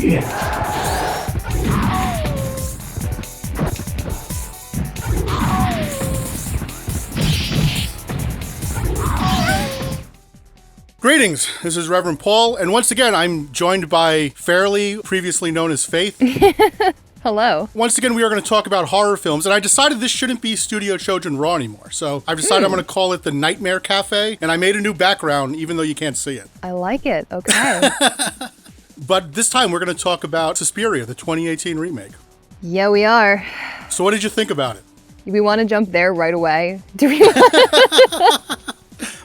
Greetings, this is Reverend Paul, and once again I'm joined by Farlie, previously known as Faith. Hello. Once again we are going to talk about horror films, and I decided this shouldn't be Studio Chojin Raw anymore, so I've decided I'm going to call it the Nightmare Cafe, and I made a new background even though you can't see it. I like it, okay. But this time we're going to talk about Suspiria, the 2018 remake. Yeah, we are. So what did you think about it? We want to jump there right away.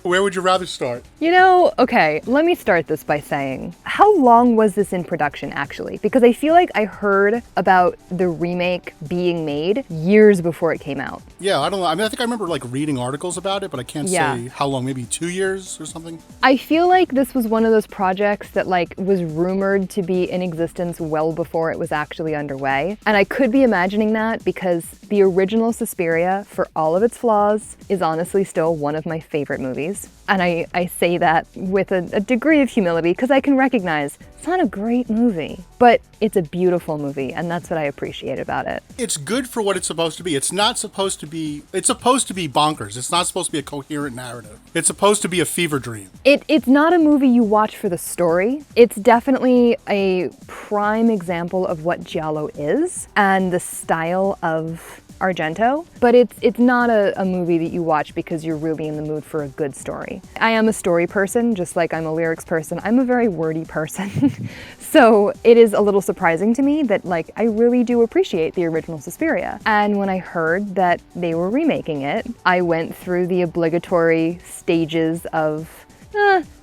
Where would you rather start? Okay, let me start this by saying, how long was this in production, actually? Because I feel like I heard about the remake being made years before it came out. Yeah, I don't know. I mean, I think I remember, reading articles about it, but I can't say how long, maybe 2 years or something? I feel like this was one of those projects that, was rumored to be in existence well before it was actually underway. And I could be imagining that because the original Suspiria, for all of its flaws, is honestly still one of my favorite movies. And I say that with a degree of humility because I can recognize it's not a great movie, but it's a beautiful movie, and that's what I appreciate about it. It's good for what it's supposed to be. It's supposed to be bonkers. It's not supposed to be a coherent narrative. It's supposed to be a fever dream. It's not a movie you watch for the story. It's definitely a prime example of what giallo is and the style of Argento, but it's not a movie that you watch because you're really in the mood for a good story. I am a story person, just like I'm a lyrics person. I'm a very wordy person. So it is a little surprising to me that I really do appreciate the original Suspiria. And when I heard that they were remaking it, I went through the obligatory stages of,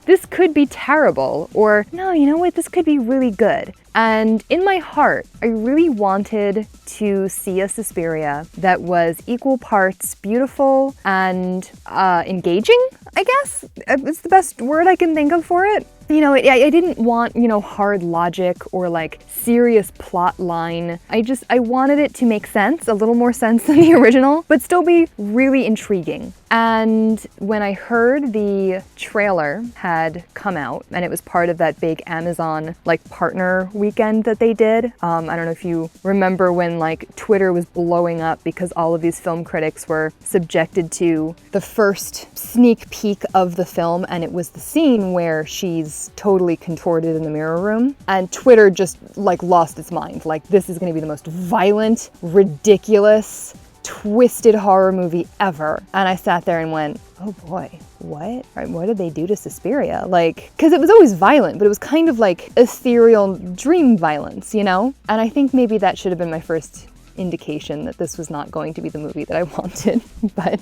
this could be terrible, or no, you know what, this could be really good. And in my heart, I really wanted to see a Suspiria that was equal parts beautiful and engaging, I guess. It's the best word I can think of for it. I didn't want, hard logic or serious plot line. I wanted it to make sense, a little more sense than the original, but still be really intriguing. And when I heard the trailer had come out, and it was part of that big Amazon partner weekend that they did. I don't know if you remember when Twitter was blowing up because all of these film critics were subjected to the first sneak peek of the film, and it was the scene where she's totally contorted in the mirror room, and Twitter just lost its mind. This is going to be the most violent, ridiculous, twisted horror movie ever. And I sat there and went, oh boy, what? What did they do to Suspiria? Because it was always violent, but it was kind of ethereal dream violence, And I think maybe that should have been my first indication that this was not going to be the movie that I wanted. But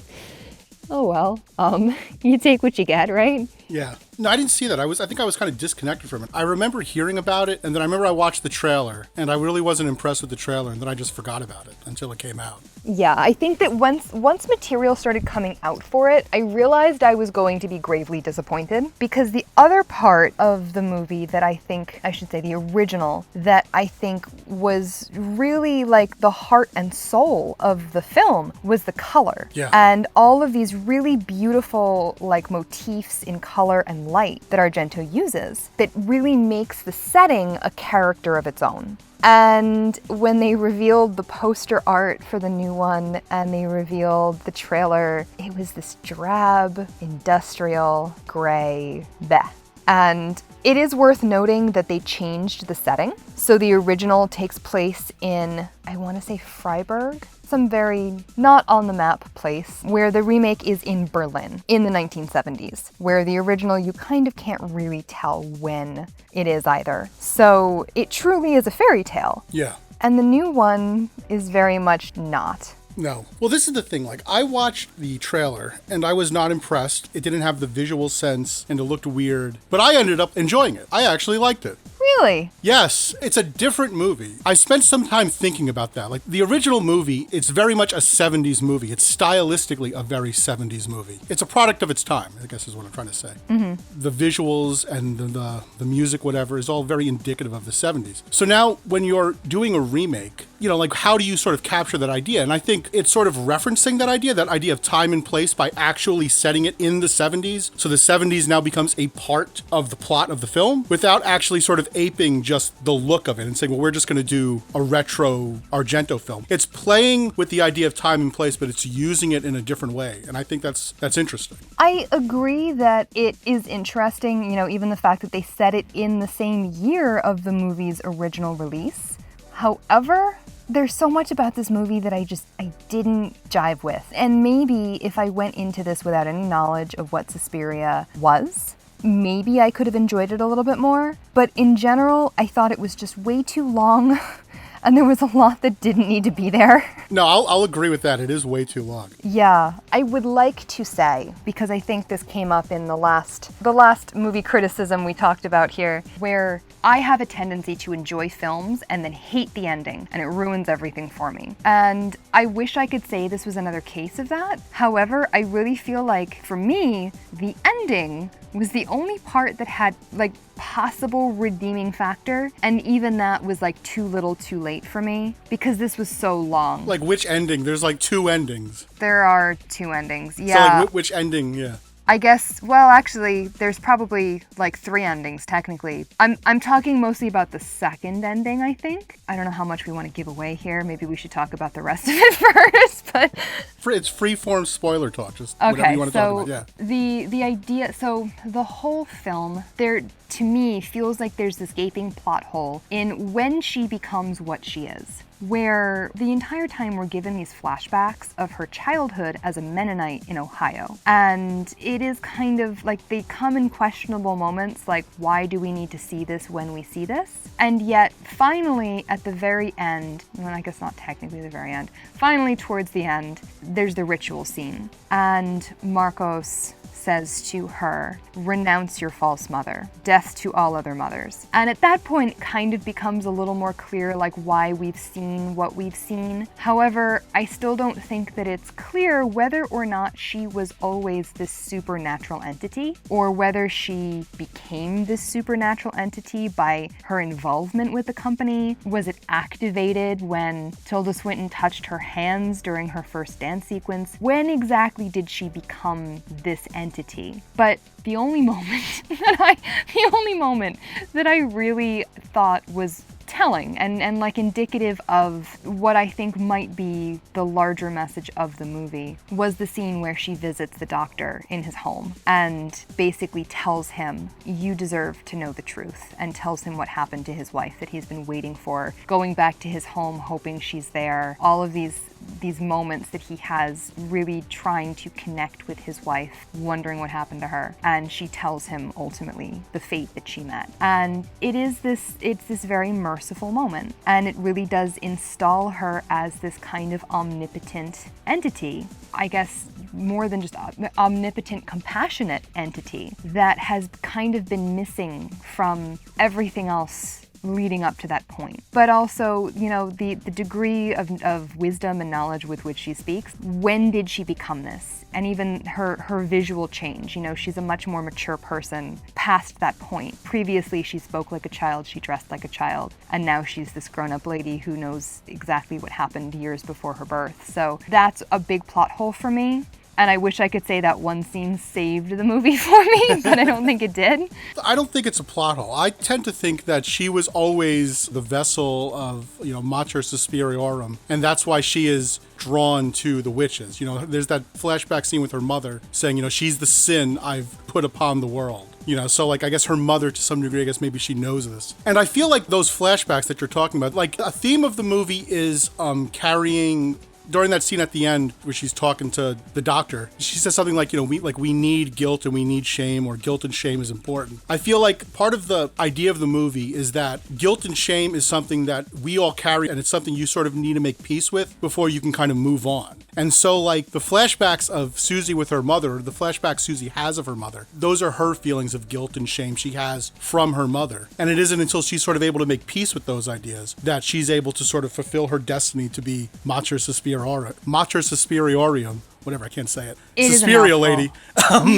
oh well, you take what you get, right? Yeah. No, I didn't see that. I think I was kind of disconnected from it. I remember hearing about it, and then I remember I watched the trailer, and I really wasn't impressed with the trailer, and then I just forgot about it until it came out. Yeah, I think that once material started coming out for it, I realized I was going to be gravely disappointed, because the other part of the movie that the original, that I think was really the heart and soul of the film was the color. Yeah. And all of these really beautiful motifs in color and light that Argento uses that really makes the setting a character of its own. And when they revealed the poster art for the new one and they revealed the trailer, it was this drab, industrial, gray, bleh. And it is worth noting that they changed the setting. So the original takes place in, I want to say Freiburg, some very not on the map place, where the remake is in Berlin in the 1970s, where the original you kind of can't really tell when it is either. So it truly is a fairy tale. Yeah. And the new one is very much not. No. Well, this is the thing. I watched the trailer, and I was not impressed. It didn't have the visual sense, and it looked weird. But I ended up enjoying it. I actually liked it. Really? Yes, it's a different movie. I spent some time thinking about that. The original movie, it's very much a 70s movie. It's stylistically a very 70s movie. It's a product of its time, I guess is what I'm trying to say. Mm-hmm. The visuals and the music, whatever, is all very indicative of the 70s. So now, when you're doing a remake, like how do you sort of capture that idea? And I think it's sort of referencing that idea of time and place by actually setting it in the 70s. So the 70s now becomes a part of the plot of the film without actually sort of aping just the look of it and saying, well, we're just going to do a retro Argento film. It's playing with the idea of time and place, but it's using it in a different way. And I think that's interesting. I agree that it is interesting, even the fact that they set it in the same year of the movie's original release. However, there's so much about this movie that I didn't jive with. And maybe if I went into this without any knowledge of what Suspiria was, maybe I could have enjoyed it a little bit more. But in general, I thought it was just way too long. And there was a lot that didn't need to be there. No, I'll agree with that. It is way too long. Yeah, I would like to say, because I think this came up in the last movie criticism we talked about here, where I have a tendency to enjoy films and then hate the ending, and it ruins everything for me. And I wish I could say this was another case of that. However, I really feel like, for me, the ending was the only part that had, possible redeeming factor, and even that was, too little too late for me, because this was so long. Like, which ending? There's, 2 endings. There are 2 endings, yeah. So, which ending, yeah. I guess, well, actually, there's probably 3 endings, technically. I'm talking mostly about the second ending, I think. I don't know how much we want to give away here. Maybe we should talk about the rest of it first, but... It's free-form spoiler talk, just whatever you want to talk about, yeah. The idea, so the whole film, there, to me, feels like there's this gaping plot hole in when she becomes what she is, where the entire time we're given these flashbacks of her childhood as a Mennonite in Ohio. And it is kind of they come in questionable moments, why do we need to see this when we see this? And yet, finally, at the very end, well, I guess not technically the very end, finally towards the end, there's the ritual scene. And Marcos says to her, renounce your false mother, death to all other mothers. And at that point, it kind of becomes a little more clear why we've seen what we've seen. However, I still don't think that it's clear whether or not she was always this supernatural entity, or whether she became this supernatural entity by her involvement with the company. Was it activated when Tilda Swinton touched her hands during her first dance sequence? When exactly did she become this entity? But the only moment that I really thought was telling and indicative of what I think might be the larger message of the movie was the scene where she visits the doctor in his home and basically tells him, you deserve to know the truth, and tells him what happened to his wife that he's been waiting for, going back to his home hoping she's there. All of these moments that he has really trying to connect with his wife, wondering what happened to her, and she tells him ultimately the fate that she met. And it's this very merciful moment, and it really does install her as this kind of omnipotent entity, I guess more than just omnipotent, compassionate entity that has kind of been missing from everything else leading up to that point. But also, the degree of wisdom and knowledge with which she speaks. When did she become this? And even her visual change. She's a much more mature person past that point. Previously, she spoke like a child, she dressed like a child, and now she's this grown-up lady who knows exactly what happened years before her birth. So that's a big plot hole for me. And I wish I could say that one scene saved the movie for me, but I don't think it did. I don't think it's a plot hole. I tend to think that she was always the vessel of, Mater Suspiriorum, and that's why she is drawn to the witches. There's that flashback scene with her mother saying, she's the sin I've put upon the world. So I guess her mother, to some degree, I guess maybe she knows this. And I feel like those flashbacks that you're talking about, a theme of the movie is carrying... During that scene at the end where she's talking to the doctor, she says something like, we need guilt and we need shame, or guilt and shame is important. I feel like part of the idea of the movie is that guilt and shame is something that we all carry, and it's something you sort of need to make peace with before you can kind of move on. And so the flashbacks of Susie with her mother, the flashbacks Susie has of her mother, those are her feelings of guilt and shame she has from her mother. And it isn't until she's sort of able to make peace with those ideas that she's able to sort of fulfill her destiny to be Mater Suspiriorum, whatever, I can't say it. It is a Suspiria mouthful. lady.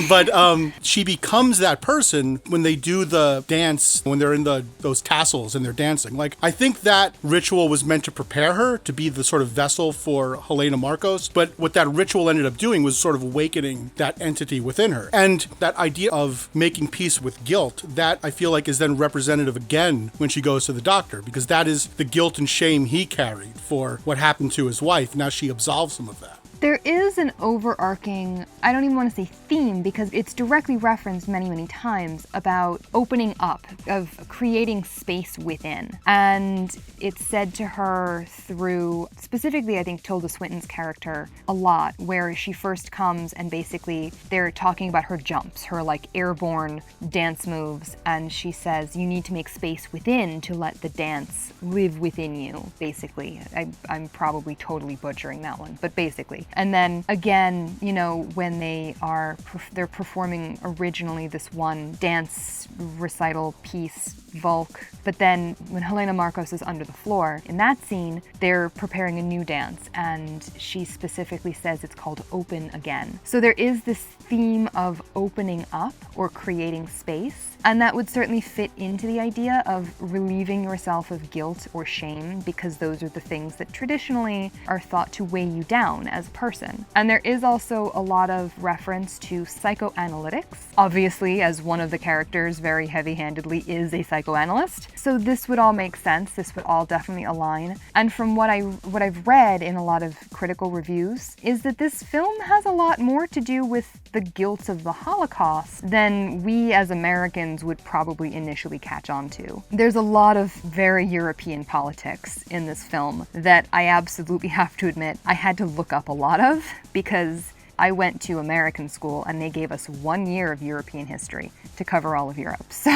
But she becomes that person when they do the dance, when they're in those tassels and they're dancing. Like, I think that ritual was meant to prepare her to be the sort of vessel for Helena Marcos. But what that ritual ended up doing was sort of awakening that entity within her. And that idea of making peace with guilt, that I feel like is then representative again when she goes to the doctor, because that is the guilt and shame he carried for what happened to his wife. Now she absolves him of that. There is an overarching, I don't even want to say theme, because it's directly referenced many, many times about opening up, of creating space within. And it's said to her through, specifically I think Tilda Swinton's character a lot, where she first comes and basically they're talking about her jumps, her like airborne dance moves, and she says you need to make space within to let the dance live within you, basically. I'm probably totally butchering that one, but basically. And then again, you know, when they're performing originally this one dance recital piece, Volk, but then when Helena Marcos is under the floor, in that scene, they're preparing a new dance, and she specifically says it's called Open Again. So there is this theme of opening up or creating space, and that would certainly fit into the idea of relieving yourself of guilt or shame, because those are the things that traditionally are thought to weigh you down as a person. And there is also a lot of reference to psychoanalytics. Obviously, as one of the characters very heavy-handedly is a psychoanalyst. So this would all make sense. This would all definitely align. And from what I've read in a lot of critical reviews is that this film has a lot more to do with the guilt of the Holocaust than we as Americans would probably initially catch on to. There's a lot of very European politics in this film that I absolutely have to admit I had to look up a lot of, because I went to American school and they gave us 1 year of European history to cover all of Europe. So,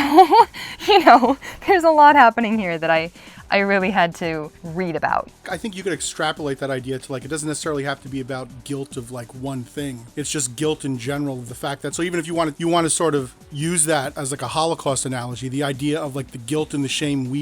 you know, there's a lot happening here that I really had to read about. I think you could extrapolate that idea to, like, it doesn't necessarily have to be about guilt of like one thing. It's just guilt in general, the fact that, so even if you want to sort of use that as like a Holocaust analogy, the idea of like the guilt and the shame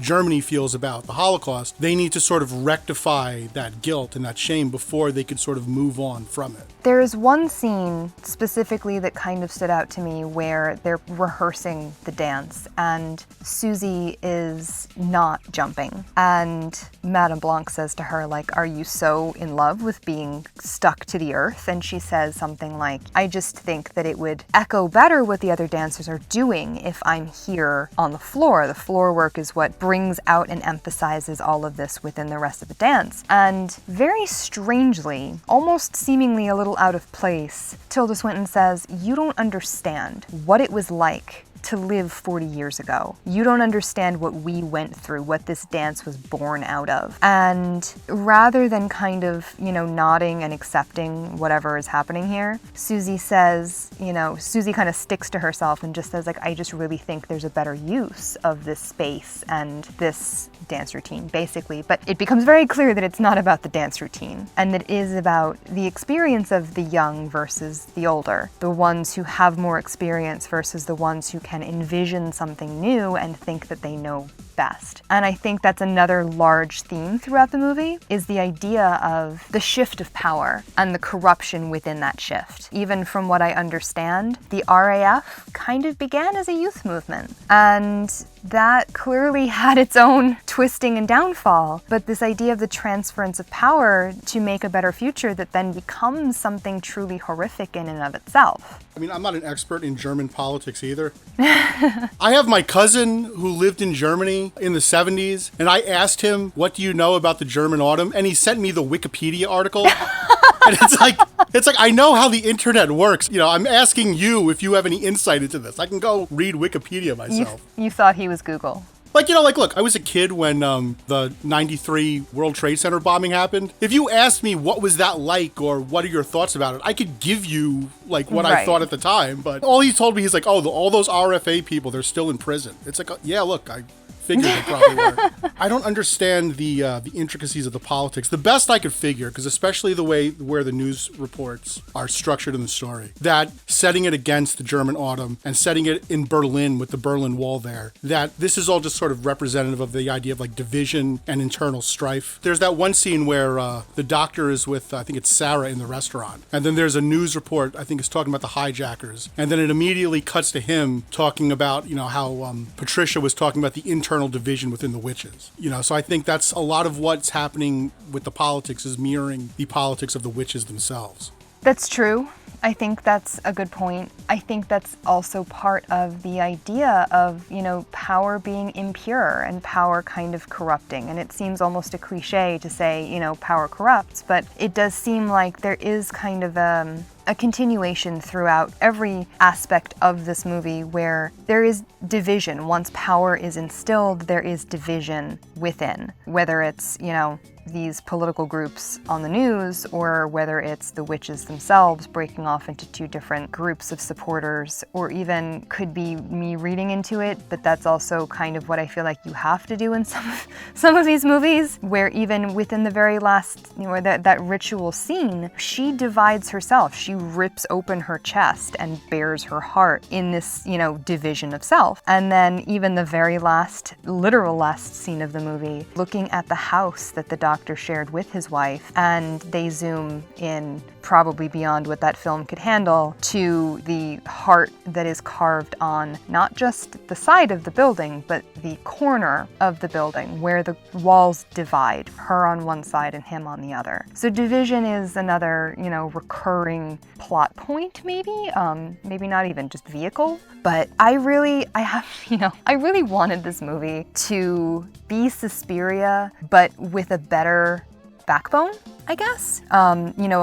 Germany feels about the Holocaust, they need to sort of rectify that guilt and that shame before they could sort of move on from it. There is one scene specifically that kind of stood out to me where they're rehearsing the dance and Susie is not jumping. And Madame Blanc says to her, like, are you so in love with being stuck to the earth? And she says something like, I just think that it would echo better what the other dancers are doing if I'm here on the floor. The floor work is what brings out and emphasizes all of this within the rest of the dance. And very strangely, almost seemingly a little out of place, Tilda Swinton says, you don't understand what it was like to live 40 years ago. You don't understand what we went through, what this dance was born out of. And rather than kind of, you know, nodding and accepting whatever is happening here, Susie says, you know, Susie kind of sticks to herself and just says, like, I just really think there's a better use of this space and this dance routine, basically. But it becomes very clear that it's not about the dance routine, and that it is about the experience of the young versus the older, the ones who have more experience versus the ones who can envision something new and think that they know best. And I think that's another large theme throughout the movie, is the idea of the shift of power and the corruption within that shift. Even from what I understand, the RAF kind of began as a youth movement, and that clearly had its own twisting and downfall. But this idea of the transference of power to make a better future that then becomes something truly horrific in and of itself. I mean, I'm not an expert in German politics either. I have my cousin who lived in Germany in the 70s, and I asked him, what do you know about the German Autumn? And he sent me the Wikipedia article. And it's like, I know how the internet works. You know, I'm asking you if you have any insight into this. I can go read Wikipedia myself. You thought he was Google. Like, you know, like, look, I was a kid when the 93 World Trade Center bombing happened. If you asked me what was that like or what are your thoughts about it, I could give you, like, what I thought at the time. But all he told me, he's like, oh, all those RFA people, they're still in prison. It's like, yeah, look, I figured they probably were. I don't understand the intricacies of the politics. The best I could figure, because especially the way where the news reports are structured in the story, that setting it against the German Autumn and setting it in Berlin with the Berlin Wall there, that this is all just sort of representative of the idea of like division and internal strife. There's that one scene where the doctor is with, I think it's Sarah in the restaurant. And then there's a news report, I think it's talking about the hijackers. And then it immediately cuts to him talking about, how Patricia was talking about the internal division within the witches. So I think that's a lot of what's happening with the politics is mirroring the politics of the witches themselves. That's true. I think that's a good point. I think that's also part of the idea of, power being impure and power kind of corrupting. And it seems almost a cliche to say, power corrupts, but it does seem like there is kind of a continuation throughout every aspect of this movie where there is division. Once power is instilled, there is division within, whether it's, these political groups on the news or whether it's the witches themselves breaking off into two different groups of supporters, or even could be me reading into it, but that's also kind of what I feel like you have to do in some of these movies, where even within the very last, that ritual scene, she divides herself. She rips open her chest and bares her heart in this, division of self. And then even the very literal last scene of the movie, looking at the house that the doctor shared with his wife, and they zoom in probably beyond what that film could handle to the heart that is carved on not just the side of the building, but the corner of the building where the walls divide, her on one side and him on the other. So division is another, recurring plot point, maybe not even just vehicle. But I really wanted this movie to be Suspiria, but with a better backbone, I guess. A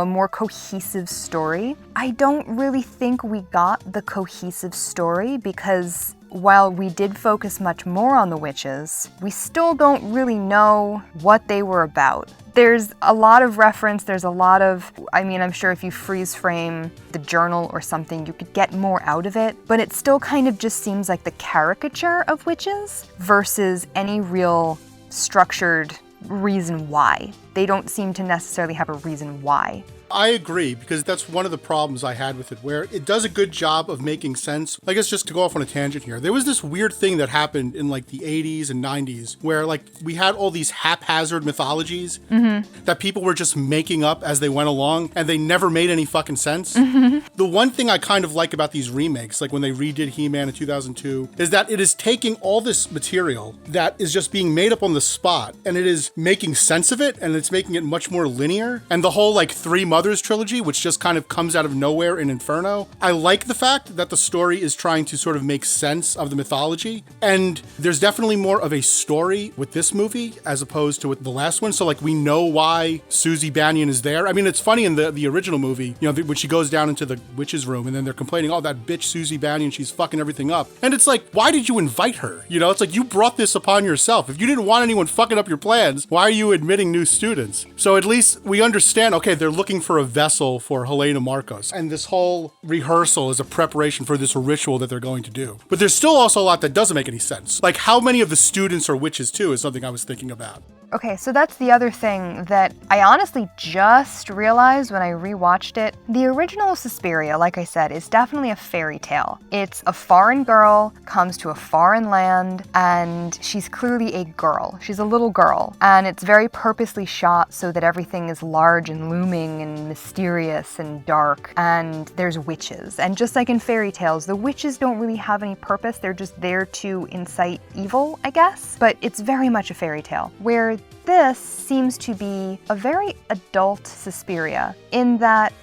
more cohesive story. I don't really think we got the cohesive story because while we did focus much more on the witches, we still don't really know what they were about. There's a lot of reference, I'm sure if you freeze frame the journal or something, you could get more out of it, but it still kind of just seems like the caricature of witches versus any real structured reason why. They don't seem to necessarily have a reason why. I agree, because that's one of the problems I had with it, where it does a good job of making sense. I guess just to go off on a tangent here, there was this weird thing that happened in like the 80s and 90s where like we had all these haphazard mythologies that people were just making up as they went along, and they never made any fucking sense. The one thing I kind of like about these remakes, like when they redid He-Man in 2002, is that it is taking all this material that is just being made up on the spot, and it is making sense of it, and it's making it much more linear. And the whole like Three Mothers trilogy, which just kind of comes out of nowhere in Inferno. I like the fact that the story is trying to sort of make sense of the mythology, and there's definitely more of a story with this movie as opposed to with the last one. So like we know why Susie Bannion is there. I mean, it's funny in the original movie, when she goes down into the witch's room and then they're complaining, oh, that bitch Susie Bannion, she's fucking everything up. And it's like, why did you invite her? It's like you brought this upon yourself. If you didn't want anyone fucking up your plans, why are you admitting new students? So at least we understand, okay, they're looking for a vessel for Helena Marcos. And this whole rehearsal is a preparation for this ritual that they're going to do. But there's still also a lot that doesn't make any sense. Like how many of the students are witches too is something I was thinking about. Okay, so that's the other thing that I honestly just realized when I rewatched it. The original Suspiria, like I said, is definitely a fairy tale. It's a foreign girl, comes to a foreign land, and she's clearly a girl. She's a little girl, and it's very purposely shot so that everything is large and looming and mysterious and dark, and there's witches. And just like in fairy tales, the witches don't really have any purpose. They're just there to incite evil, I guess. But it's very much a fairy tale, where this seems to be a very adult Suspiria in that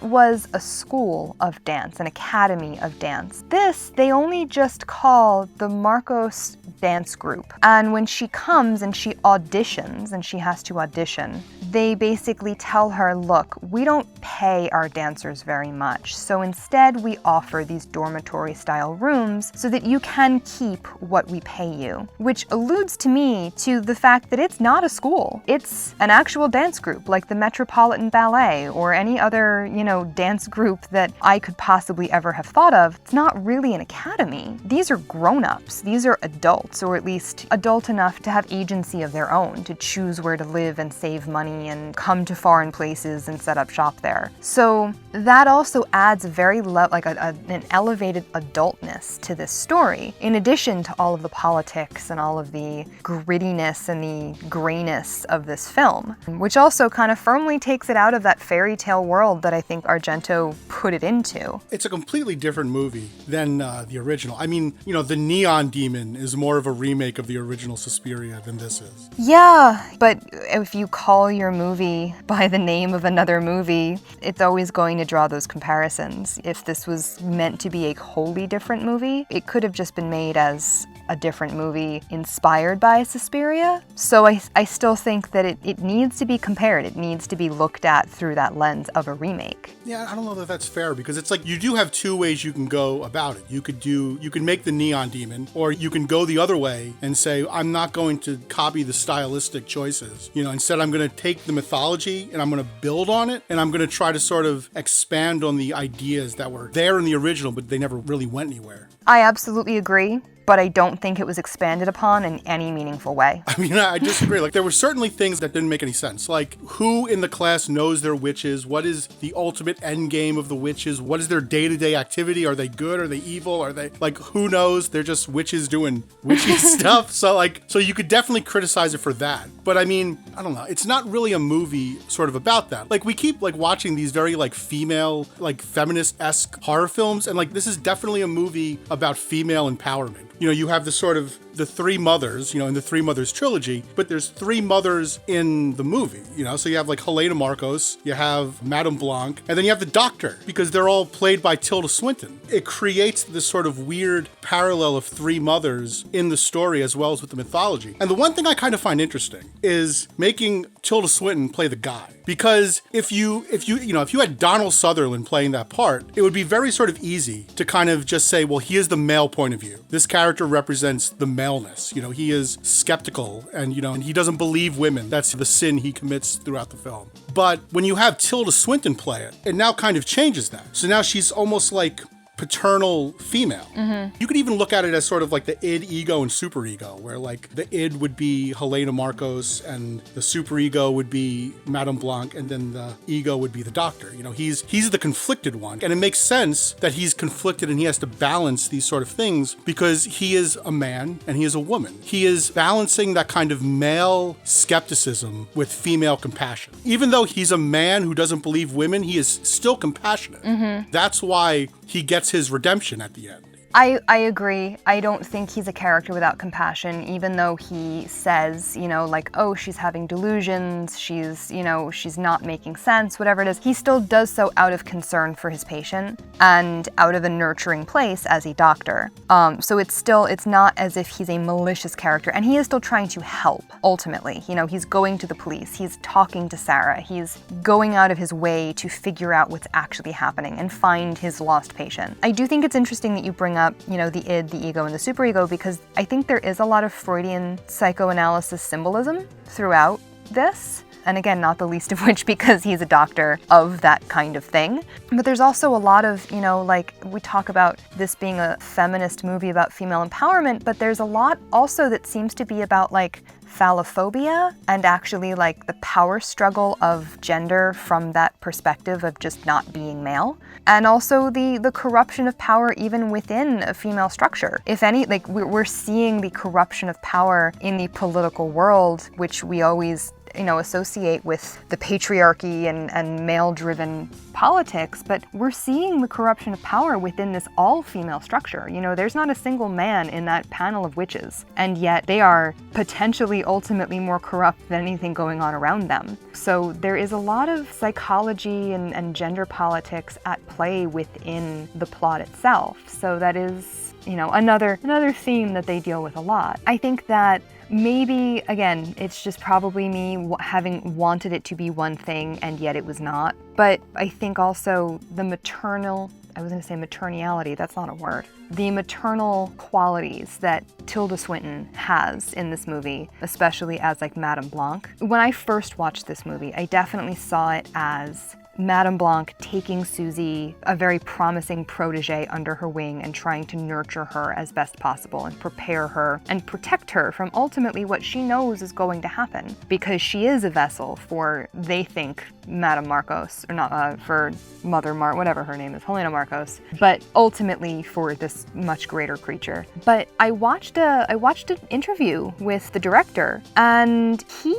was a school of dance, an academy of dance. This, they only just call the Marcos dance group. And when she comes and she auditions, and she has to audition, they basically tell her, look, we don't pay our dancers very much, so instead we offer these dormitory-style rooms so that you can keep what we pay you. Which alludes to me to the fact that it's not a school. It's an actual dance group, like the Metropolitan Ballet or any other, dance group that I could possibly ever have thought of. It's not really an academy. These are grown-ups. These are adults, or at least adult enough to have agency of their own, to choose where to live and save money and come to foreign places and set up shop there. So that also adds an elevated adultness to this story, in addition to all of the politics and all of the grittiness and the grayness of this film, which also kind of firmly takes it out of that fairy tale world that I think Argento put it into. It's a completely different movie than the original. I mean, the Neon Demon is more of a remake of the original Suspiria than this is. Yeah, but if you call your movie by the name of another movie, it's always going to draw those comparisons. If this was meant to be a wholly different movie, it could have just been made as a different movie inspired by Suspiria. So I still think that it needs to be compared. It needs to be looked at through that lens of a remake. Yeah, I don't know that that's fair, because it's like you do have two ways you can go about it. You can make the Neon Demon, or you can go the other way and say, I'm not going to copy the stylistic choices. Instead I'm going to take the mythology and I'm going to build on it, and I'm going to try to sort of expand on the ideas that were there in the original, but they never really went anywhere. I absolutely agree, but I don't think it was expanded upon in any meaningful way. I mean, I disagree. Like, there were certainly things that didn't make any sense. Like, who in the class knows they're witches? What is the ultimate end game of the witches? What is their day-to-day activity? Are they good? Are they evil? Are they, who knows? They're just witches doing witchy stuff. So you could definitely criticize it for that. But I mean, I don't know. It's not really a movie sort of about that. We keep, watching these very, female, feminist-esque horror films. And, this is definitely a movie about female empowerment. You have the three mothers, in the Three Mothers trilogy, but there's three mothers in the movie, so you have Helena Marcos, you have Madame Blanc, and then you have the doctor, because they're all played by Tilda Swinton. It creates this sort of weird parallel of three mothers in the story as well as with the mythology. And the one thing I kind of find interesting is making Tilda Swinton play the guy. Because if you had Donald Sutherland playing that part, it would be very sort of easy to kind of just say, well, he is the male point of view. This character represents the maleness. He is skeptical and he doesn't believe women. That's the sin he commits throughout the film. But when you have Tilda Swinton play it, it now kind of changes that. So now she's almost like paternal female. Mm-hmm. You could even look at it as sort of the id, ego, and superego, where the id would be Helena Marcos and the superego would be Madame Blanc, and then the ego would be the doctor. He's the conflicted one. And it makes sense that he's conflicted and he has to balance these sort of things because he is a man and he is a woman. He is balancing that kind of male skepticism with female compassion. Even though he's a man who doesn't believe women, he is still compassionate. Mm-hmm. That's why he gets his redemption at the end. I agree. I don't think he's a character without compassion, even though he says, oh, she's having delusions, she's not making sense, whatever it is. He still does so out of concern for his patient and out of a nurturing place as a doctor. So it's not as if he's a malicious character, and he is still trying to help, ultimately. He's going to the police, he's talking to Sarah, he's going out of his way to figure out what's actually happening and find his lost patient. I do think it's interesting that you bring up the id, the ego, and the superego, because I think there is a lot of Freudian psychoanalysis symbolism throughout this. And again, not the least of which because he's a doctor of that kind of thing. But there's also a lot of, we talk about this being a feminist movie about female empowerment, but there's a lot also that seems to be about phallophobia and actually the power struggle of gender from that perspective of just not being male. And also the corruption of power even within a female structure. If any, we're seeing the corruption of power in the political world, which we always associate with the patriarchy and male-driven politics, but we're seeing the corruption of power within this all-female structure. You know, there's not a single man in that panel of witches, and yet they are potentially ultimately more corrupt than anything going on around them. So there is a lot of psychology and gender politics at play within the plot itself. So that is, you know, another theme that they deal with a lot. I think that maybe, again, it's just probably me having wanted it to be one thing and yet it was not. But I think also the maternal, I was going to say maternality, that's not a word. The maternal qualities that Tilda Swinton has in this movie, especially as like Madame Blanc. When I first watched this movie, I definitely saw it as Madame Blanc taking Susie, a very promising protege, under her wing and trying to nurture her as best possible and prepare her and protect her from ultimately what she knows is going to happen, because she is a vessel for, they think, Madame Marcos, or not, for Mother whatever her name is, Helena Marcos, but ultimately for this much greater creature. But I watched an interview with the director, and he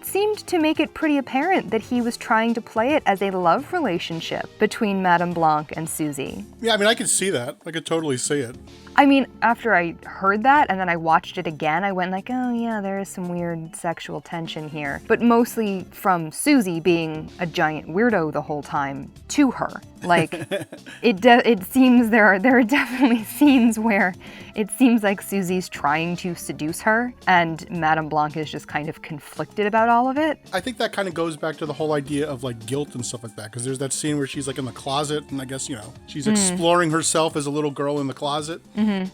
seemed to make it pretty apparent that he was trying to play it as a love relationship between Madame Blanc and Susie. Yeah, I mean, I could see that. I could totally see it. I mean, after I heard that and then I watched it again, I went like, oh yeah, there is some weird sexual tension here. But mostly from Susie being a giant weirdo the whole time to her. Like, it seems there are definitely scenes where it seems like Susie's trying to seduce her and Madame Blanc is just kind of conflicted about all of it. I think that kind of goes back to the whole idea of like guilt and stuff like that, because there's that scene where she's like in the closet and I guess, you know, she's exploring herself as a little girl in the closet.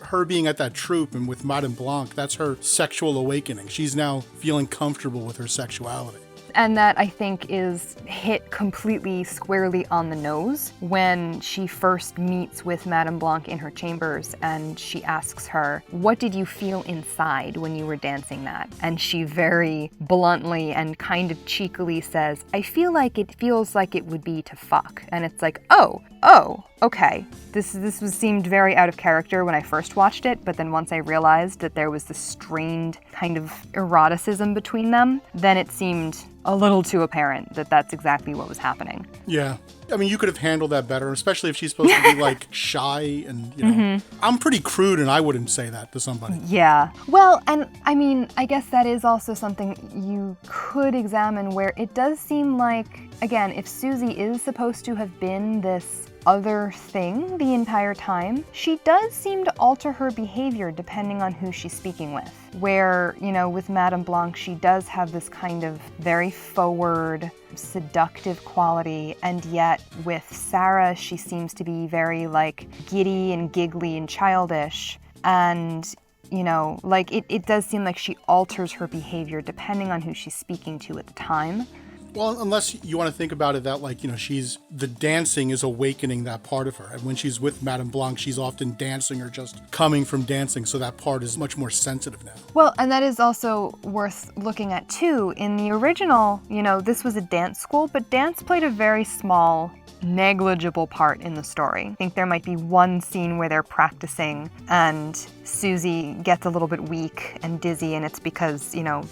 Her being at that troupe and with Madame Blanc, that's her sexual awakening. She's now feeling comfortable with her sexuality. And that, I think, is hit completely squarely on the nose when she first meets with Madame Blanc in her chambers and she asks her, what did you feel inside when you were dancing that? And she very bluntly and kind of cheekily says, I feel like it feels like it would be to fuck. And it's like, oh, okay. This seemed very out of character when I first watched it, but then once I realized that there was this strained kind of eroticism between them, then it seemed a little too apparent that that's exactly what was happening. Yeah. I mean, you could have handled that better, especially if she's supposed to be like shy and, you know, I'm pretty crude and I wouldn't say that to somebody. Yeah. Well, and I mean, I guess that is also something you could examine where it does seem like, again, if Susie is supposed to have been this other thing the entire time, she does seem to alter her behavior depending on who she's speaking with. Where, you know, with Madame Blanc, she does have this kind of very forward, seductive quality, and yet with Sarah, she seems to be very, like, giddy and giggly and childish. And, you know, like, it does seem like she alters her behavior depending on who she's speaking to at the time. Well, unless you want to think about it that, like, you know, the dancing is awakening that part of her. And when she's with Madame Blanc, she's often dancing or just coming from dancing. So that part is much more sensitive now. Well, and that is also worth looking at too. In the original, you know, this was a dance school, but dance played a very small, negligible part in the story. I think there might be one scene where they're practicing and Susie gets a little bit weak and dizzy, and it's because, you know,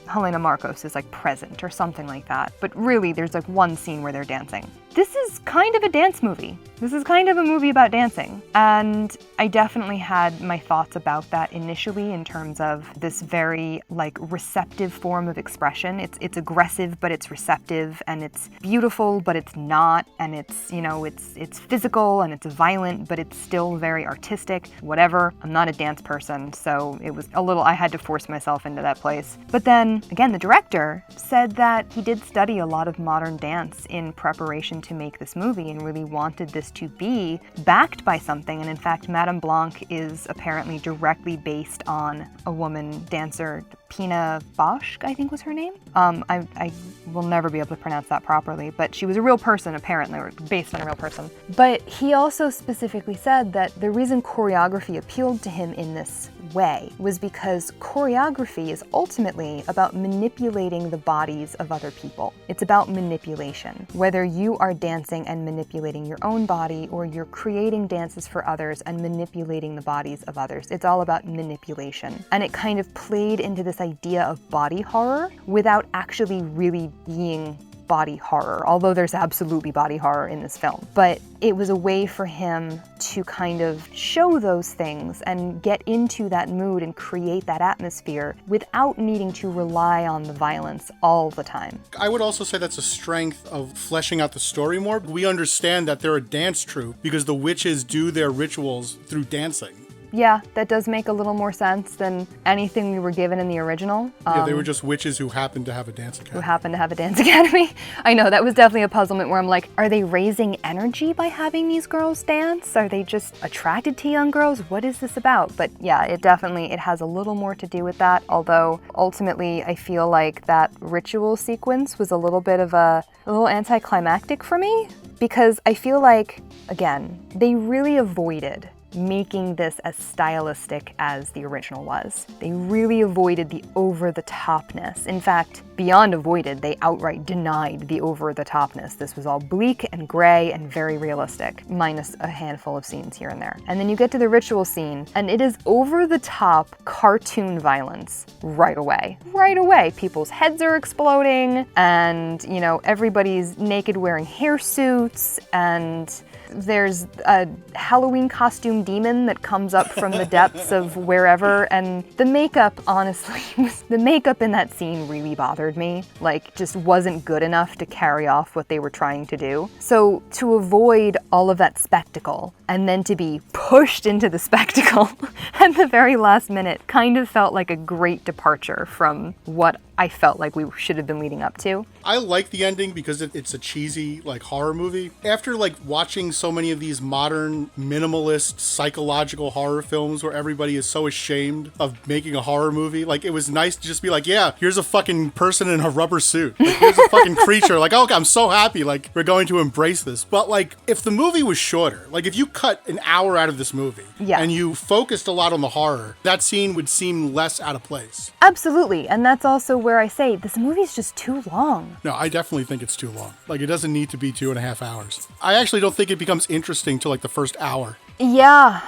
Helena Marcos is like present or something like that. But really, there's like one scene where they're dancing. This is kind of a dance movie. This is kind of a movie about dancing. And I definitely had my thoughts about that initially in terms of this very like receptive form of expression. It's aggressive, but it's receptive, and it's beautiful, but it's not. And it's, you know, it's physical and it's violent, but it's still very artistic. Whatever. I'm not a dance person, so it was a little, I had to force myself into that place. But then again, the director said that he did study a lot of modern dance in preparation to make this movie and really wanted this to be backed by something. And in fact, Madame Blanc is apparently directly based on a woman dancer, Pina Bausch, I think was her name. I will never be able to pronounce that properly, but she was a real person apparently, or based on a real person. But he also specifically said that the reason choreography appealed to him in this way was because choreography is ultimately about manipulating the bodies of other people. It's about manipulation. Whether you are dancing and manipulating your own body, or you're creating dances for others and manipulating the bodies of others, it's all about manipulation. And it kind of played into this idea of body horror without actually really being body horror, although there's absolutely body horror in this film. But it was a way for him to kind of show those things and get into that mood and create that atmosphere without needing to rely on the violence all the time. I would also say that's a strength of fleshing out the story more. We understand that they're a dance troupe because the witches do their rituals through dancing. Yeah, that does make a little more sense than anything we were given in the original. Yeah, they were just witches who happened to have a dance academy. I know, that was definitely a puzzlement where I'm like, are they raising energy by having these girls dance? Are they just attracted to young girls? What is this about? But yeah, it has a little more to do with that, although ultimately I feel like that ritual sequence was a little bit of a little anticlimactic for me, because I feel like, again, they really avoided making this as stylistic as the original was. They really avoided the over-the-topness. In fact, beyond avoided, they outright denied the over-the-topness. This was all bleak and gray and very realistic, minus a handful of scenes here and there. And then you get to the ritual scene, and it is over-the-top cartoon violence right away. Right away, people's heads are exploding, and, you know, everybody's naked wearing hair suits, and there's a Halloween costume demon that comes up from the depths of wherever, and the makeup, honestly, the makeup in that scene really bothered me. Like, just wasn't good enough to carry off what they were trying to do. So to avoid all of that spectacle and then to be pushed into the spectacle at the very last minute kind of felt like a great departure from what I felt like we should have been leading up to. I like the ending because it's a cheesy, like, horror movie. After, like, watching so many of these modern, minimalist, psychological horror films where everybody is so ashamed of making a horror movie, like, it was nice to just be like, yeah, here's a fucking person in a rubber suit. Like, here's a fucking creature. Like, okay, I'm so happy. Like, we're going to embrace this. But, like, if the movie was shorter, like, if you cut an hour out of this movie and you focused a lot on the horror, that scene would seem less out of place. Absolutely. And that's also where I say this movie's just too long. No, I definitely think it's too long. Like, it doesn't need to be 2.5 hours. I actually don't think it becomes interesting till, like, the first hour. Yeah,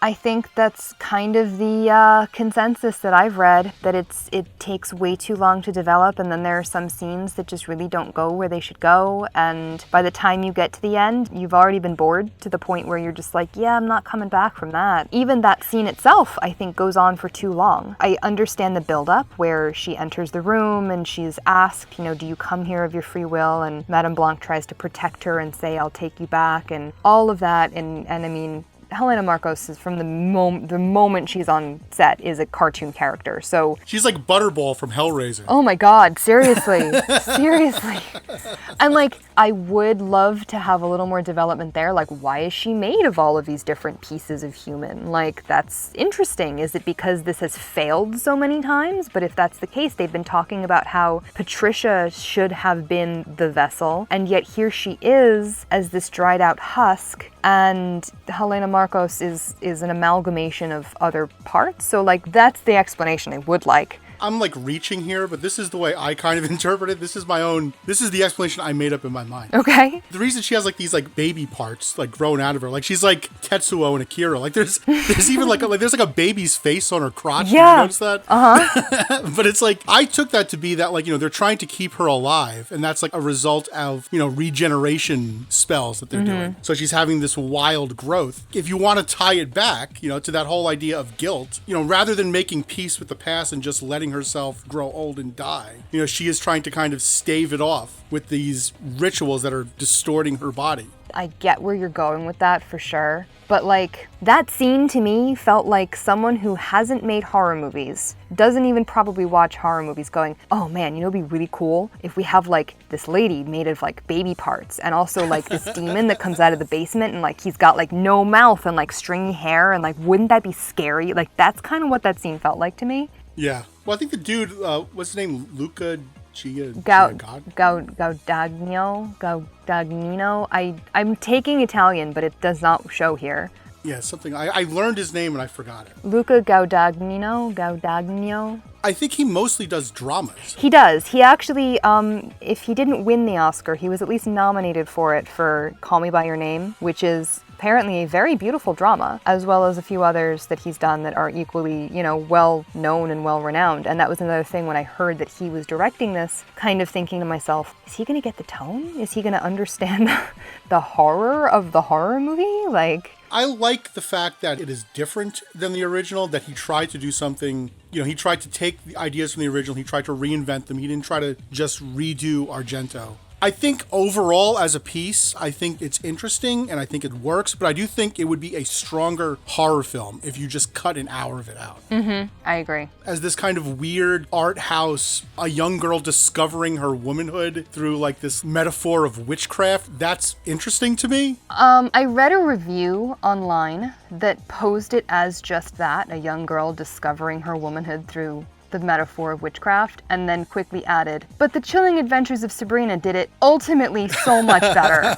I think that's kind of the consensus that I've read, that it takes way too long to develop, and then there are some scenes that just really don't go where they should go, and by the time you get to the end, you've already been bored to the point where you're just like, yeah, I'm not coming back from that. Even that scene itself, I think, goes on for too long. I understand the build-up where she enters the room and she's asked, you know, do you come here of your free will? And Madame Blanc tries to protect her and say, I'll take you back, and all of that, and I mean, Helena Marcos is, from the moment she's on set, is a cartoon character. So she's like Butterball from Hellraiser. Oh my God, seriously, seriously. And like, I would love to have a little more development there. Like, why is she made of all of these different pieces of human? Like, that's interesting. Is it because this has failed so many times? But if that's the case, they've been talking about how Patricia should have been the vessel, and yet here she is as this dried out husk, and Helena Marcos is an amalgamation of other parts. So like, that's the explanation I would like. I'm like reaching here, but this is the way I kind of interpret it. This is the explanation I made up in my mind. Okay. The reason she has like these like baby parts like growing out of her, like she's like Tetsuo and Akira. Like there's even like there's like a baby's face on her crotch. Yeah. Did you notice that? Uh-huh. But it's like, I took that to be that, like, you know, they're trying to keep her alive, and that's like a result of, you know, regeneration spells that they're doing. So she's having this wild growth. If you want to tie it back, you know, to that whole idea of guilt, you know, rather than making peace with the past and just letting herself grow old and die, you know, she is trying to kind of stave it off with these rituals that are distorting her body. I get where you're going with that for sure. But like, that scene to me felt like someone who hasn't made horror movies, doesn't even probably watch horror movies, going, oh man, you know, it'd be really cool if we have like this lady made of like baby parts, and also like this demon that comes out of the basement, and like he's got like no mouth and like stringy hair, and like, wouldn't that be scary? Like, that's kind of what that scene felt like to me. Yeah. Well, I think the dude, what's his name? Luca Guadagnino. I'm taking Italian, but it does not show here. Yeah, something. I learned his name and I forgot it. Luca Guadagnino. I think he mostly does dramas. He does. He actually, if he didn't win the Oscar, he was at least nominated for it for Call Me By Your Name, which is apparently a very beautiful drama, as well as a few others that he's done that are equally, well known and well renowned. And that was another thing when I heard that he was directing this, kind of thinking to myself, is he going to get the tone? Is he going to understand the horror of the horror movie? Like, I like the fact that it is different than the original, that he tried to do something, he tried to take the ideas from the original, he tried to reinvent them, he didn't try to just redo Argento. I think overall as a piece, I think it's interesting and I think it works, but I do think it would be a stronger horror film if you just cut an hour of it out. I agree. As this kind of weird art house, a young girl discovering her womanhood through like this metaphor of witchcraft, that's interesting to me. I read a review online that posed it as just that, a young girl discovering her womanhood through the metaphor of witchcraft, and then quickly added, but the chilling adventures of Sabrina did it ultimately so much better.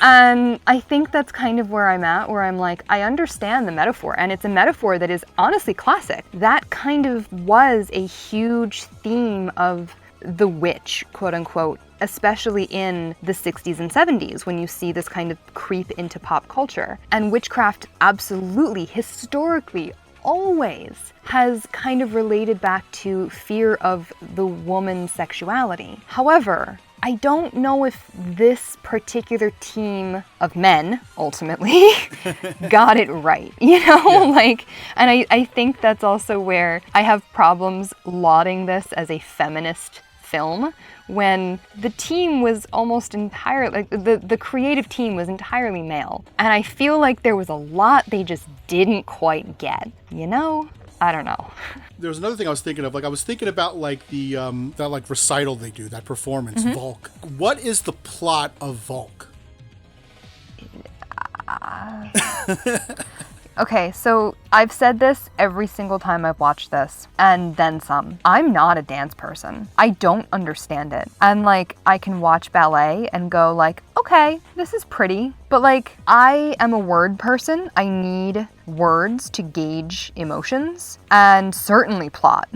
And I think that's kind of where I'm at, where I'm like, I understand the metaphor, and it's a metaphor that is honestly classic. That kind of was a huge theme of the witch, quote unquote, especially in the 60s and 70s when you see this kind of creep into pop culture. And witchcraft absolutely, historically, always has kind of related back to fear of the woman's sexuality. However, I don't know if this particular team of men, ultimately, got it right, and I think that's also where I have problems lauding this as a feminist film, when the team was almost entirely, the creative team was entirely male. And I feel like there was a lot they just didn't quite get, I don't know. There was another thing I was thinking of. I was thinking about that recital they do, that performance, Volk. What is the plot of Volk? Okay, so I've said this every single time I've watched this, and then some. I'm not a dance person. I don't understand it. And I can watch ballet and go okay, this is pretty. But I am a word person. I need words to gauge emotions, and certainly plot.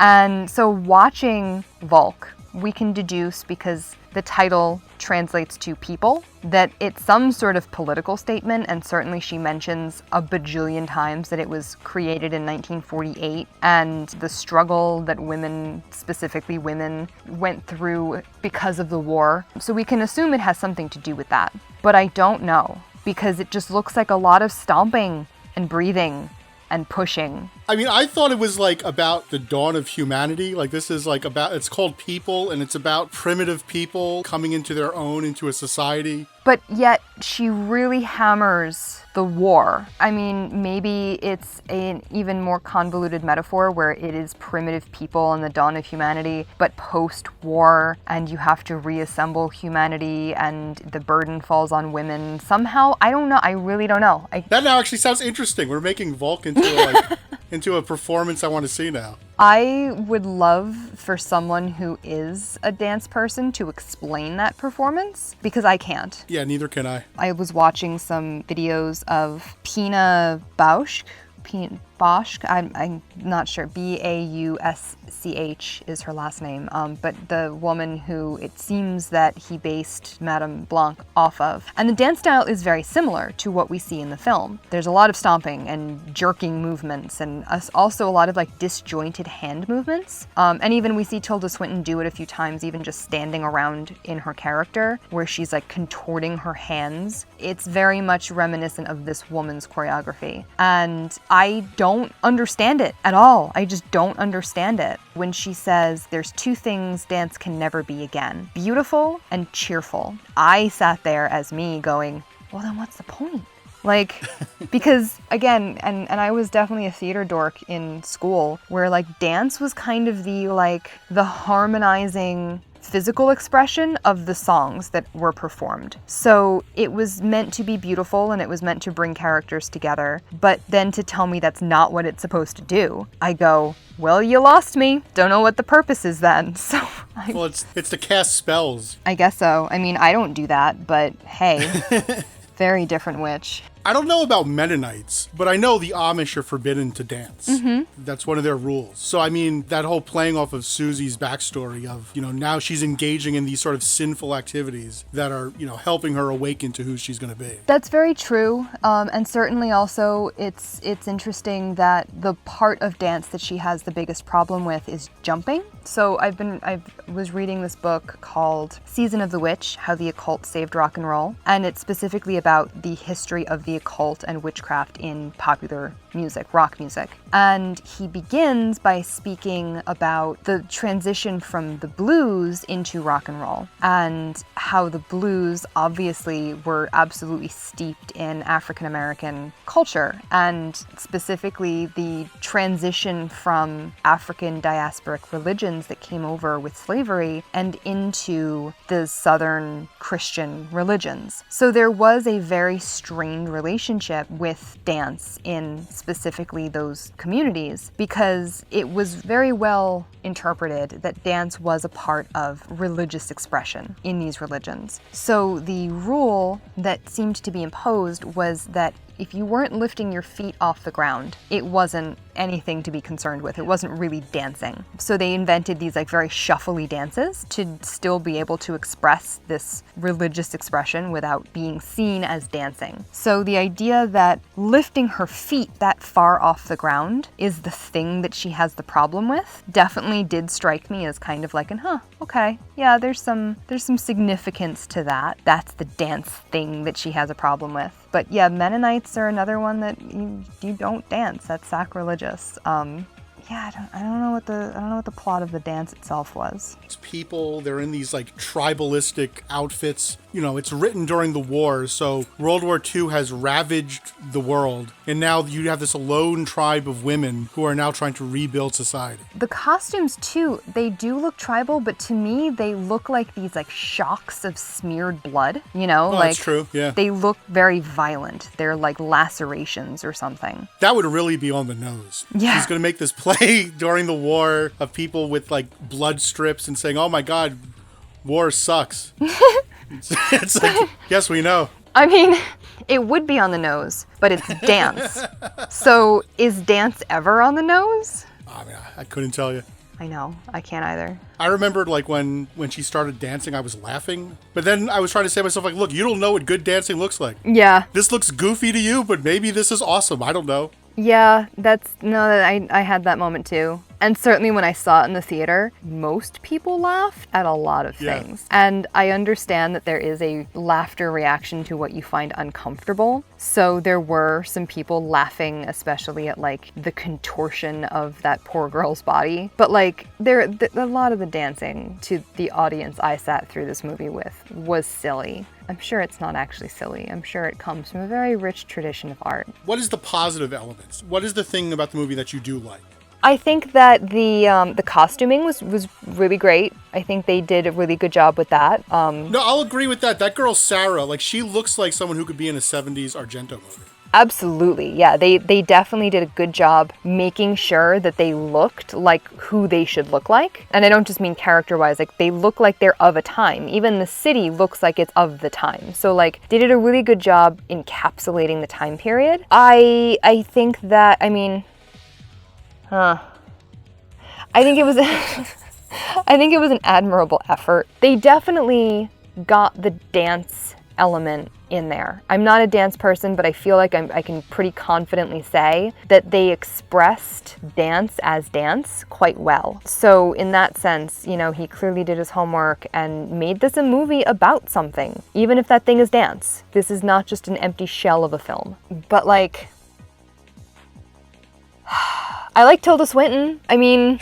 And so watching Volk, we can deduce, because the title translates to people, that it's some sort of political statement, and certainly she mentions a bajillion times that it was created in 1948, and the struggle that women, specifically women, went through because of the war. So we can assume it has something to do with that. But I don't know, because it just looks like a lot of stomping and breathing and pushing. I mean, I thought it was about the dawn of humanity. This is it's called People, and it's about primitive people coming into their own, into a society. But yet she really hammers the war. I mean, maybe it's an even more convoluted metaphor where it is primitive people and the dawn of humanity, but post-war, and you have to reassemble humanity, and the burden falls on women. Somehow, I don't know. I really don't know. That now actually sounds interesting. We're making Volk into into a performance I want to see now. I would love for someone who is a dance person to explain that performance, because I can't. Yeah, neither can I. I was watching some videos of Pina Bausch. I'm not sure. Bausch is her last name. But the woman who it seems that he based Madame Blanc off of. And the dance style is very similar to what we see in the film. There's a lot of stomping and jerking movements, and also a lot of disjointed hand movements. And even we see Tilda Swinton do it a few times, even just standing around in her character, where she's contorting her hands. It's very much reminiscent of this woman's choreography. And I don't understand it at all. I just don't understand it. When she says there's two things dance can never be again: beautiful and cheerful. I sat there as me going, well, then what's the point? Because again, and I was definitely a theater dork in school, where dance was kind of the harmonizing physical expression of the songs that were performed. So it was meant to be beautiful, and it was meant to bring characters together. But then to tell me that's not what it's supposed to do, I go, well, you lost me. Don't know what the purpose is then. So well, it's to cast spells. I guess so. I mean, I don't do that, but hey, very different witch. I don't know about Mennonites, but I know the Amish are forbidden to dance. That's one of their rules. So, I mean, that whole playing off of Susie's backstory of, now she's engaging in these sort of sinful activities that are, helping her awaken to who she's going to be. That's very true. And certainly also it's interesting that the part of dance that she has the biggest problem with is jumping. So I was reading this book called Season of the Witch, How the Occult Saved Rock and Roll. And it's specifically about the history of the occult and witchcraft in popular music, rock music. And he begins by speaking about the transition from the blues into rock and roll and how the blues obviously were absolutely steeped in African American culture, and specifically the transition from African diasporic religions that came over with slavery and into the Southern Christian religions. So there was a very strained relationship with dance in specifically those communities, because it was very well interpreted that dance was a part of religious expression in these religions. So the rule that seemed to be imposed was that if you weren't lifting your feet off the ground, it wasn't anything to be concerned with. It wasn't really dancing. So they invented these very shuffly dances to still be able to express this religious expression without being seen as dancing. So the idea that lifting her feet that far off the ground is the thing that she has the problem with definitely did strike me as kind of okay, yeah, there's some significance to that. That's the dance thing that she has a problem with. But yeah, Mennonites are another one that you don't dance. That's sacrilegious. I don't know what the plot of the dance itself was. It's people, they're in these tribalistic outfits. It's written during the war, so World War II has ravaged the world, and now you have this lone tribe of women who are now trying to rebuild society. The costumes too, they do look tribal, but to me they look like these shocks of smeared blood, That's true, yeah. They look very violent. They're like lacerations or something. That would really be on the nose. Yeah. She's going to make this play during the war of people with blood strips and saying, oh my God, war sucks. It's yes, we know. I mean, it would be on the nose, but it's dance. So is dance ever on the nose? I mean, I couldn't tell you. I know. I can't either. I remembered when she started dancing, I was laughing. But then I was trying to say to myself, look, you don't know what good dancing looks like. Yeah. This looks goofy to you, but maybe this is awesome. I don't know. Yeah, I had that moment too. And certainly when I saw it in the theater, most people laughed at a lot of things. And I understand that there is a laughter reaction to what you find uncomfortable. So there were some people laughing, especially at the contortion of that poor girl's body. But a lot of the dancing to the audience I sat through this movie with was silly. I'm sure it's not actually silly. I'm sure it comes from a very rich tradition of art. What is the positive elements? What is the thing about the movie that you do like? I think that the costuming was really great. I think they did a really good job with that. No, I'll agree with that. That girl, Sarah, she looks like someone who could be in a 70s Argento movie. Absolutely, yeah. They definitely did a good job making sure that they looked like who they should look like. And I don't just mean character-wise, they look like they're of a time. Even the city looks like it's of the time. So they did a really good job encapsulating the time period. I think that, I think it was I think it was an admirable effort. They definitely got the dance element in there. I'm not a dance person, but I feel like I can pretty confidently say that they expressed dance as dance quite well. So in that sense, he clearly did his homework and made this a movie about something, even if that thing is dance. This is not just an empty shell of a film. But I like Tilda Swinton. I mean...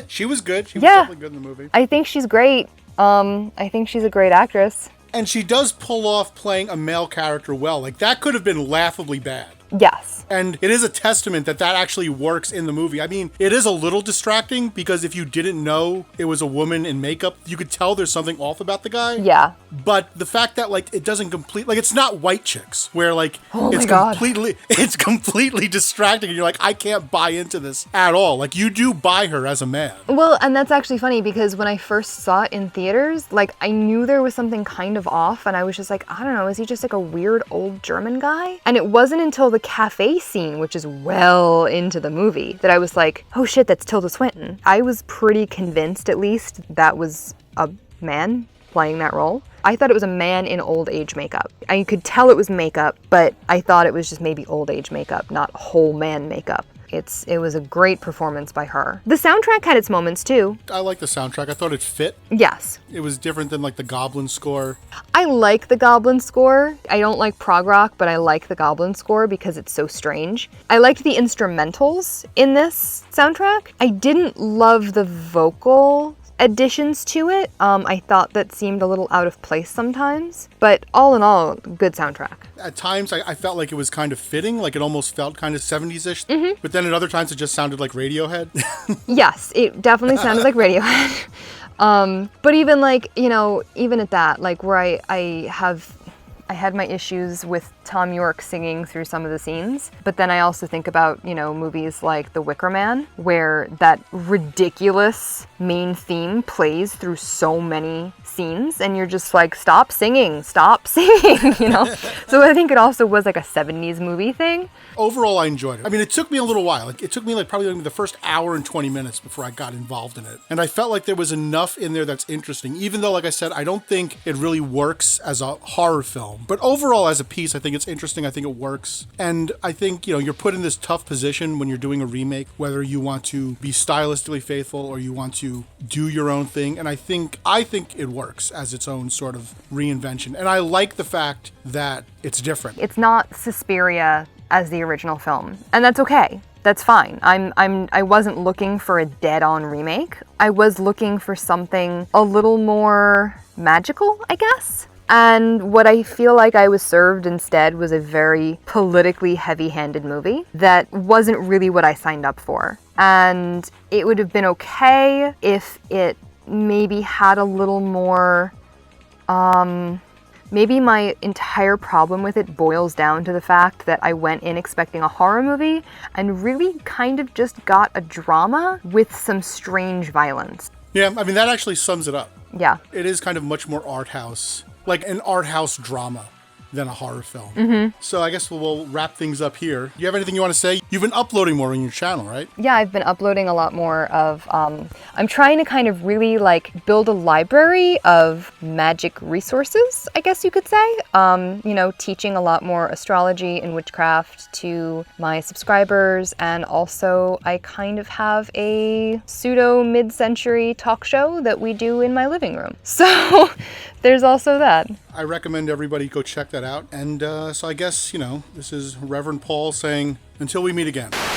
She was good. She was definitely good in the movie. I think she's great. I think she's a great actress. And she does pull off playing a male character well. That could have been laughably bad. Yes. And it is a testament that that actually works in the movie. I mean, it is a little distracting because if you didn't know it was a woman in makeup, you could tell there's something off about the guy. Yeah. But the fact that like it doesn't complete, like it's not White Chicks where like it's completely distracting and you're like, I can't buy into this at all. Like you do buy her as a man. Well, and that's actually funny because when I first saw it in theaters, like I knew there was something kind of off and I was just like, I don't know, is he just like a weird old German guy? And it wasn't until the cafe scene, which is well into the movie, that I was like, oh shit, that's Tilda Swinton. I was pretty convinced at least that was a man playing that role. I thought it was a man in old age makeup. I could tell it was makeup, but I thought it was just maybe old age makeup, not whole man makeup. It was a great performance by her. The soundtrack had its moments too. I like the soundtrack. I thought it fit. Yes. It was different than like the Goblin score. I like the Goblin score. I don't like prog rock, but I like the Goblin score because it's so strange. I liked the instrumentals in this soundtrack. I didn't love the vocal additions to it. I thought that seemed a little out of place sometimes, but all in all, good soundtrack. At times, I felt like it was kind of fitting, like it almost felt kind of 70s-ish, but then at other times it just sounded like Radiohead. Yes, it definitely sounded like Radiohead. But even like, you know, even at that, like where I had my issues with Tom York singing through some of the scenes, but then I also think about, you know, movies like The Wicker Man, where that ridiculous main theme plays through so many scenes, and you're just like, stop singing, you know? So I think it also was like a 70s movie thing. Overall, I enjoyed it. I mean, it took me a little while. Like, it took me like probably the first hour and 20 minutes before I got involved in it. And I felt like there was enough in there that's interesting, even though, like I said, I don't think it really works as a horror film. But overall, as a piece, I think it's interesting. I think it works. And I think, you know, you're put in this tough position when you're doing a remake, whether you want to be stylistically faithful or you want to do your own thing. And I think it works as its own sort of reinvention. And I like the fact that it's different. It's not Suspiria as the original film, and that's okay. That's fine. I wasn't looking for a dead-on remake. I was looking for something a little more magical, I guess. And what I feel like I was served instead was a very politically heavy-handed movie that wasn't really what I signed up for. And it would have been okay if it maybe had a little more, maybe my entire problem with it boils down to the fact that I went in expecting a horror movie and really kind of just got a drama with some strange violence. Yeah, I mean, that actually sums it up. Yeah. It is kind of much more art house, like an art house drama than a horror film. So I guess we'll wrap things up here. Do you have anything you want to say? You've been uploading more on your channel, right? Yeah, I've been uploading a lot more of, I'm trying to kind of really like build a library of magic resources, I guess you could say. You know, teaching a lot more astrology and witchcraft to my subscribers, and also I kind of have a pseudo mid-century talk show that we do in my living room. So there's also that. I recommend everybody go check that out. And so I guess, you know, this is Reverend Paul saying, until we meet again.